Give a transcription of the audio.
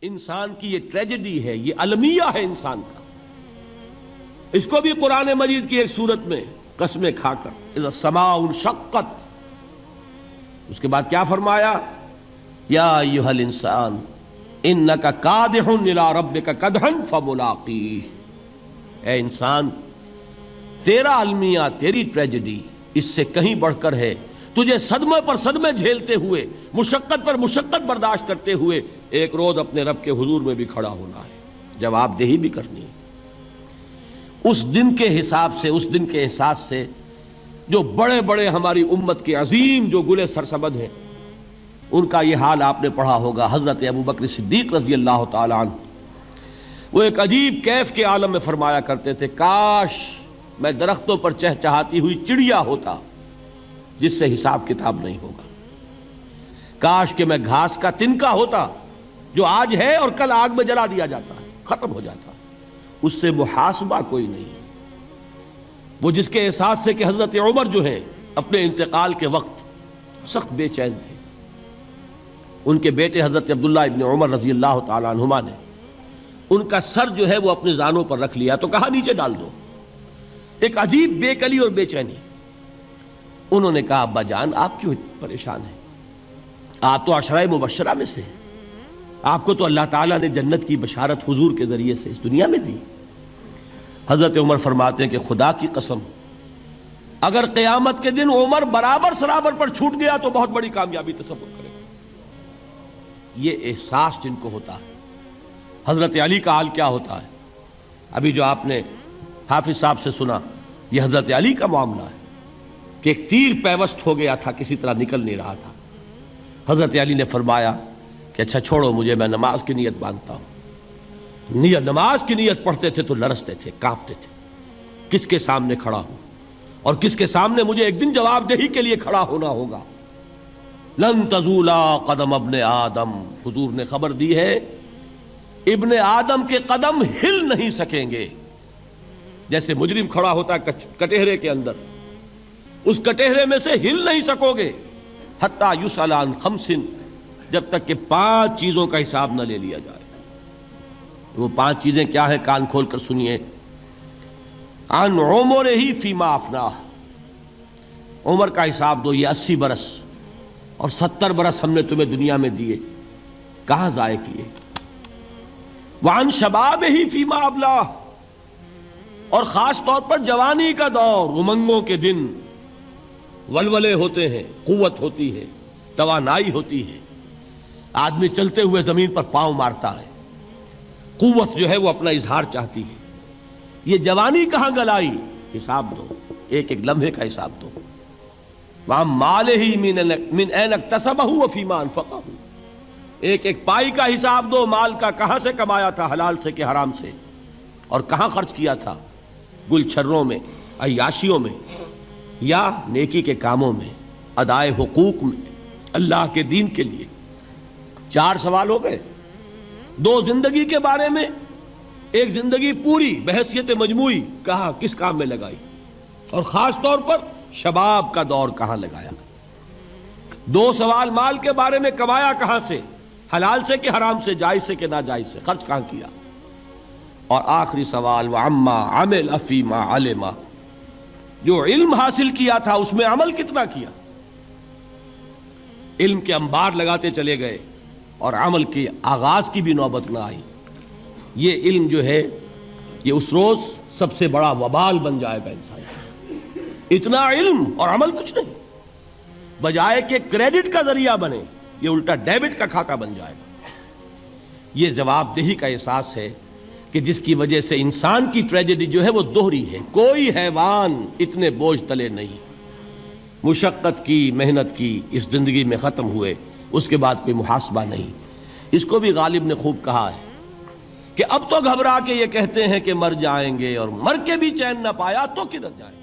انسان کی یہ ٹریجڈی ہے، یہ المیہ ہے انسان کا. اس کو بھی قرآن مجید کی ایک سورت میں قسمیں کھا کر اذا السماء انشقت، اس کے بعد کیا فرمایا؟ یا ایھا الانسان انک کادح الی ربک کدحا فملاقیہ. اے انسان، تیرا المیہ، تیری ٹریجڈی اس سے کہیں بڑھ کر ہے. تجھے صدمے پر صدمے جھیلتے ہوئے، مشقت پر مشقت برداشت کرتے ہوئے ایک روز اپنے رب کے حضور میں بھی کھڑا ہونا ہے، جواب دہی بھی کرنی ہے. اس دن کے حساب سے، اس دن کے احساس سے جو بڑے بڑے ہماری امت کے عظیم جو گلے سرسبد ہیں، ان کا یہ حال آپ نے پڑھا ہوگا. حضرت ابوبکر صدیق رضی اللہ تعالی عنہ وہ ایک عجیب کیف کے عالم میں فرمایا کرتے تھے، کاش میں درختوں پر چہچہاتی ہوئی چڑیا ہوتا جس سے حساب کتاب نہیں ہوگا. کاش کہ میں گھاس کا تنکا ہوتا جو آج ہے اور کل آگ میں جلا دیا جاتا ہے، ختم ہو جاتا، اس سے محاسبہ کوئی نہیں. وہ جس کے احساس سے کہ حضرت عمر جو ہے اپنے انتقال کے وقت سخت بے چین تھے. ان کے بیٹے حضرت عبداللہ ابن عمر رضی اللہ تعالی عنہما نے ان کا سر جو ہے وہ اپنے زانوں پر رکھ لیا تو کہا نیچے ڈال دو. ایک عجیب بے کلی اور بے چینی. انہوں نے کہا ابا جان آپ کیوں پریشان ہیں؟ آپ تو عشرہ مبشرہ میں سے ہیں، آپ کو تو اللہ تعالیٰ نے جنت کی بشارت حضور کے ذریعے سے اس دنیا میں دی. حضرت عمر فرماتے ہیں کہ خدا کی قسم اگر قیامت کے دن عمر برابر سرابر پر چھوٹ گیا تو بہت بڑی کامیابی تصور کرے. یہ احساس جن کو ہوتا ہے. حضرت علی کا حال کیا ہوتا ہے؟ ابھی جو آپ نے حافظ صاحب سے سنا، یہ حضرت علی کا معاملہ ہے کہ ایک تیر پیوست ہو گیا تھا، کسی طرح نکل نہیں رہا تھا. حضرت علی نے فرمایا کہ اچھا چھوڑو مجھے، میں نماز کی نیت باندھتا ہوں. نماز کی نیت پڑھتے تھے تو لرزتے تھے، کانپتے تھے. کس کے سامنے کھڑا ہوں اور کس کے سامنے مجھے ایک دن جواب دہی کے لیے کھڑا ہونا ہوگا. لن تزولا قدم ابن آدم، حضور نے خبر دی ہے ابن آدم کے قدم ہل نہیں سکیں گے. جیسے مجرم کھڑا ہوتا ہے کٹہرے کے اندر، اس کٹہرے میں سے ہل نہیں سکو گے حتی یسأل عن خمس، جب تک کہ 5 چیزوں کا حساب نہ لے لیا جائے. وہ 5 چیزیں کیا ہیں؟ کان کھول کر سنیے. عن عمرہ فیما افناہ، عمر کا حساب دو. یہ 80 برس اور 70 برس ہم نے تمہیں دنیا میں دیے، کہاں ضائع کیے. وعن شبابہ فیما ابلاہ، اور خاص طور پر جوانی کا دور، امنگوں کے دن، ولولے ہوتے ہیں، قوت ہوتی ہے، توانائی ہوتی ہے، آدمی چلتے ہوئے زمین پر پاؤں مارتا ہے، قوت جو ہے وہ اپنا اظہار چاہتی ہے. یہ جوانی کہاں گلائی؟ حساب دو، ایک ایک لمحے کا حساب دو. وَعَن مَالِهِ مِنْ أَيْنَ اكْتَسَبَهُ وَفِيمَا أَنْفَقَهُ، ایک ایک پائی کا حساب دو. مال کا کہاں سے کمایا تھا، حلال سے کہ حرام سے، اور کہاں خرچ کیا تھا، گل چھروں میں، عیاشیوں میں، یا نیکی کے کاموں میں، ادائے حقوق میں، اللہ کے دین کے لیے. 4 سوال ہو گئے. 2 زندگی کے بارے میں، ایک زندگی پوری بحیثیت مجموعی کہاں کس کام میں لگائی، اور خاص طور پر شباب کا دور کہاں لگایا. 2 سوال مال کے بارے میں، کمایا کہاں سے، حلال سے کہ حرام سے، جائز سے کہ ناجائز سے، خرچ کہاں کیا. اور آخری سوال وعما عمل فیما علم، جو علم حاصل کیا تھا اس میں عمل کتنا کیا. علم کے انبار لگاتے چلے گئے اور عمل کے آغاز کی بھی نوبت نہ آئی. یہ علم جو ہے یہ اس روز سب سے بڑا وبال بن جائے گا انسان. اتنا علم اور عمل کچھ نہیں، بجائے کہ کریڈٹ کا ذریعہ بنے یہ الٹا ڈیبٹ کا کھاتہ بن جائے گا. یہ جواب دہی کا احساس ہے کہ جس کی وجہ سے انسان کی ٹریجڈی جو ہے وہ دوہری ہے. کوئی حیوان اتنے بوجھ تلے نہیں. مشقت کی، محنت کی، اس زندگی میں ختم ہوئے، اس کے بعد کوئی محاسبہ نہیں. اس کو بھی غالب نے خوب کہا ہے کہ اب تو گھبرا کے یہ کہتے ہیں کہ مر جائیں گے، اور مر کے بھی چین نہ پایا تو کدھر جائیں.